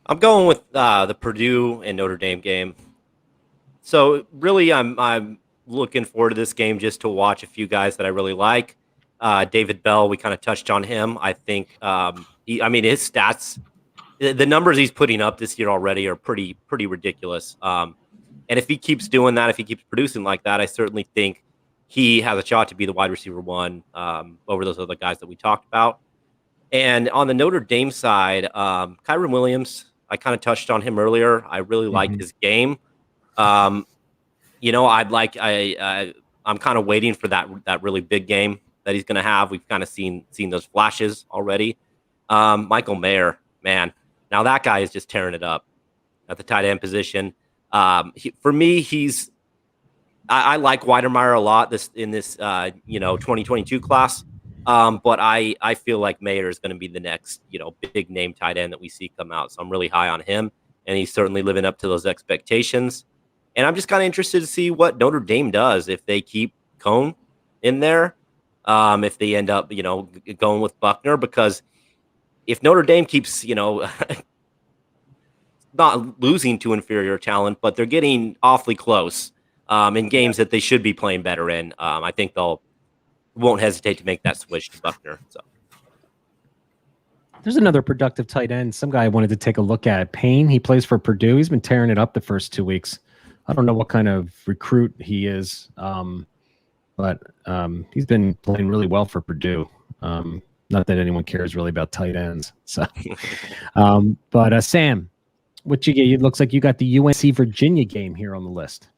I'm going with the Purdue and Notre Dame game. So really, I'm looking forward to this game just to watch a few guys that I really like. David Bell, we kind of touched on him. I think, his stats, the numbers he's putting up this year already are pretty ridiculous. And if he keeps doing that, if he keeps producing like that, I certainly think he has a shot to be the wide receiver one over those other guys that we talked about. And on the Notre Dame side, Kyron Williams, I kind of touched on him earlier. I really liked his game. I'm kind of waiting for that really big game that he's going to have. We've kind of seen those flashes already. Michael Mayer, man, now that guy is just tearing it up at the tight end position. For me, I like Weidermeyer a lot in this 2022 class. But I feel like Mayer is going to be the next, big name tight end that we see come out. So I'm really high on him, and he's certainly living up to those expectations. And I'm just kind of interested to see what Notre Dame does if they keep Cone in there, if they end up, going with Buckner, because if Notre Dame keeps, not losing to inferior talent, but they're getting awfully close in games that they should be playing better in, I think won't hesitate to make that switch to Buckner. So there's another productive tight end. Some guy I wanted to take a look at. Payne. He plays for Purdue. He's been tearing it up the first 2 weeks. I don't know what kind of recruit he is, but he's been playing really well for Purdue. Not that anyone cares really about tight ends. So, but Sam, what you get? It looks like you got the UNC Virginia game here on the list.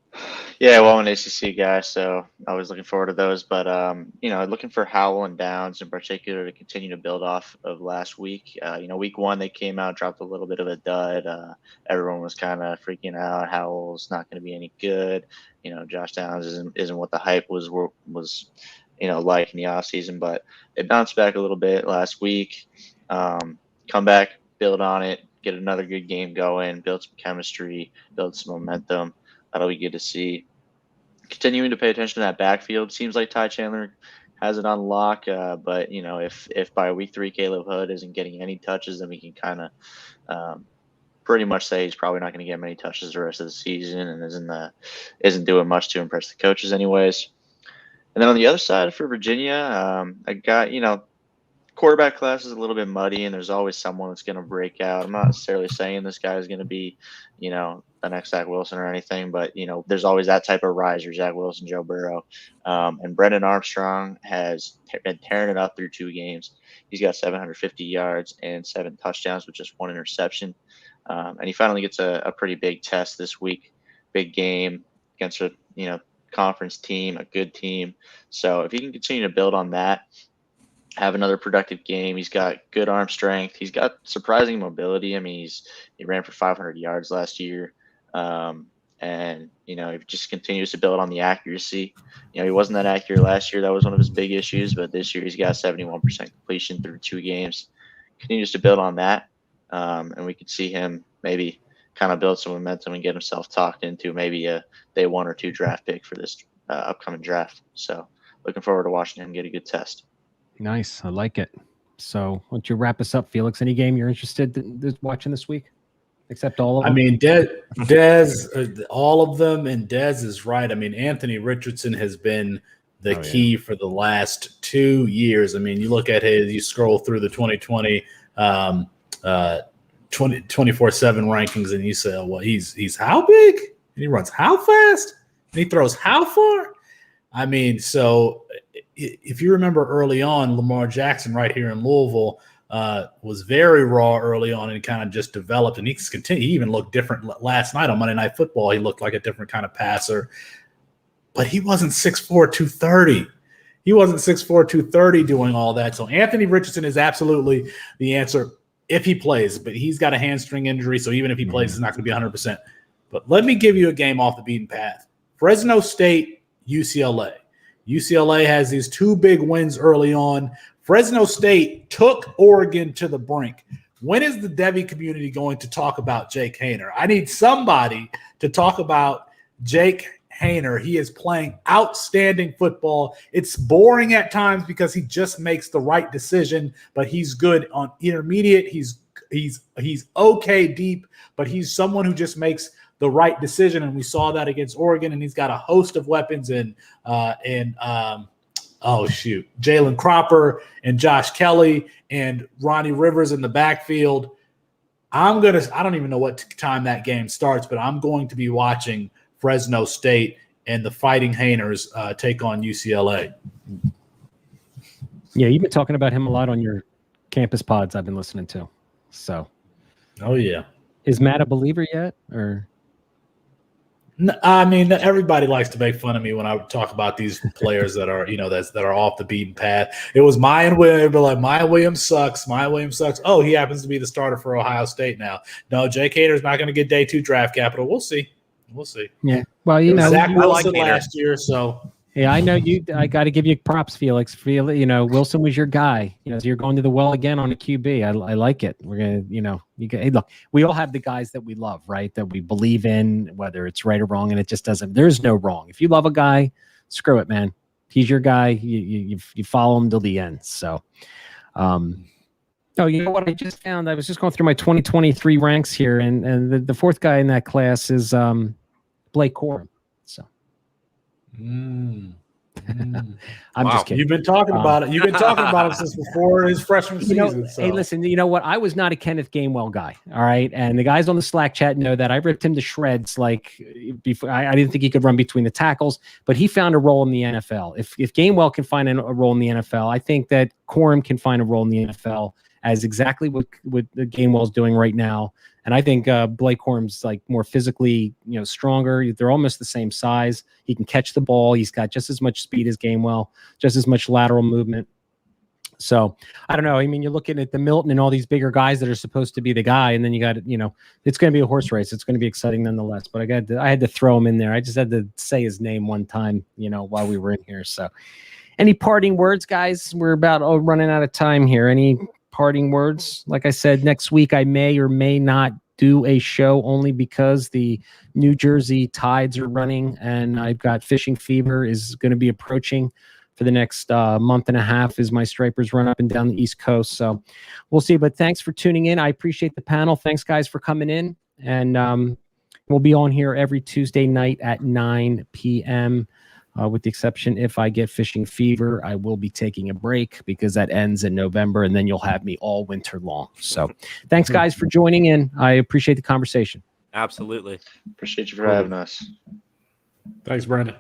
Yeah, well, I'm an ACC guy, so I was looking forward to those. But, looking for Howell and Downs in particular to continue to build off of last week. Week one, they came out, dropped a little bit of a dud. Everyone was kind of freaking out. Howell's not going to be any good. Josh Downs isn't what the hype was like in the offseason. But they bounced back a little bit last week. Come back, build on it, get another good game going, build some chemistry, build some momentum. That'll be good to see. Continuing to pay attention to that backfield. Seems like Ty Chandler has it on lock. But, if by week 3 Caleb Hood isn't getting any touches, then we can kind of pretty much say he's probably not going to get many touches the rest of the season and isn't doing much to impress the coaches anyways. And then on the other side for Virginia, I got, quarterback class is a little bit muddy, and there's always someone that's going to break out. I'm not necessarily saying this guy is going to be, the next Zach Wilson or anything, but, there's always that type of riser, Zach Wilson, Joe Burrow. And Brendan Armstrong has been tearing it up through 2 games. He's got 750 yards and 7 touchdowns with just 1 interception. And he finally gets a pretty big test this week, big game against a, conference team, a good team. So if he can continue to build on that, have another productive game. He's got good arm strength. He's got surprising mobility. I mean, he ran for 500 yards last year. And, you know, he just continues to build on the accuracy. You know, he wasn't that accurate last year. That was one of his big issues. But this year he's got 71% completion through 2 games. Continues to build on that. And we could see him maybe kind of build some momentum and get himself talked into maybe a day 1 or 2 draft pick for this upcoming draft. So looking forward to watching him get a good test. Nice. I like it. So why don't you wrap us up, Felix? Any game you're interested in watching this week? Except all of them? I mean, Dez, all of them, and Dez is right. I mean, Anthony Richardson has been the key for the last 2 years. I mean, you look at you scroll through the 2020 24/7 rankings, and you say, well, he's how big? And he runs how fast? And he throws how far? I mean, so if you remember early on, Lamar Jackson right here in Louisville was very raw early on and kind of just developed. And he's continued. He even looked different last night on Monday Night Football. He looked like a different kind of passer. But he wasn't 6'4", 230. He wasn't 6'4", 230 doing all that. So Anthony Richardson is absolutely the answer if he plays. But he's got a hamstring injury, so even if he plays, it's not going to be 100%. But let me give you a game off the beaten path. Fresno State, UCLA. UCLA has these 2 big wins early on. Fresno State took Oregon to the brink. When is the Devy community going to talk about Jake Keiner? I need somebody to talk about Jake Keiner. He is playing outstanding football. It's boring at times because he just makes the right decision, but he's good on intermediate. He's okay deep, but he's someone who just makes the right decision, and we saw that against Oregon. And he's got a host of weapons Jalen Cropper and Josh Kelly and Ronnie Rivers in the backfield. I don't even know what time that game starts, but I'm going to be watching Fresno State and the Fighting Hainers take on UCLA. Yeah, you've been talking about him a lot on your campus pods I've been listening to. So, oh yeah, is Matt a believer yet, or? I mean, everybody likes to make fun of me when I talk about these players that are, that are off the beaten path. It was Mayan Williams, but like Mayan Williams sucks. Mayan Williams sucks. Oh, he happens to be the starter for Ohio State now. No, Jake Hader's not going to get day 2 draft capital. We'll see. Yeah. Well, Zach Wilson last year, so. Yeah, I know you. I got to give you props, Felix. Wilson was your guy. So you're going to the well again on a QB. I like it. We're gonna, hey, look, we all have the guys that we love, right? That we believe in, whether it's right or wrong, and it just doesn't. There's no wrong. If you love a guy, screw it, man. He's your guy. You follow him till the end. So, you know what I just found? I was just going through my 2023 ranks here, and the 4th guy in that class is Blake Corum. So. I'm just kidding. You've been talking about it. You've been talking about it since before his freshman season. Hey, listen, you know what? I was not a Kenneth Gainwell guy. All right. And the guys on the Slack chat know that I ripped him to shreds. Like before, I didn't think he could run between the tackles, but he found a role in the NFL. If Gainwell can find a role in the NFL, I think that Corum can find a role in the NFL as exactly what Gainwell's doing right now. And I think Blake Corum's like more physically, stronger. They're almost the same size. He can catch the ball. He's got just as much speed as Gainwell, just as much lateral movement. So I don't know. I mean, you're looking at the Milton and all these bigger guys that are supposed to be the guy, and then you got, it's going to be a horse race. It's going to be exciting nonetheless. But I had to throw him in there. I just had to say his name one time, while we were in here. So, any parting words, guys? We're about running out of time here. Any parting words? Like I said, next week I may or may not do a show only because the New Jersey tides are running and I've got fishing fever is going to be approaching for the next month and a half as my stripers run up and down the East Coast. So we'll see. But thanks for tuning in. I appreciate the panel. Thanks, guys, for coming in. And we'll be on here every Tuesday night at 9 p.m. With the exception if I get fishing fever, I will be taking a break because that ends in November, and then you'll have me all winter long. So thanks, guys, for joining in. I appreciate the conversation. Absolutely. Appreciate you for having us. Thanks, Brandon.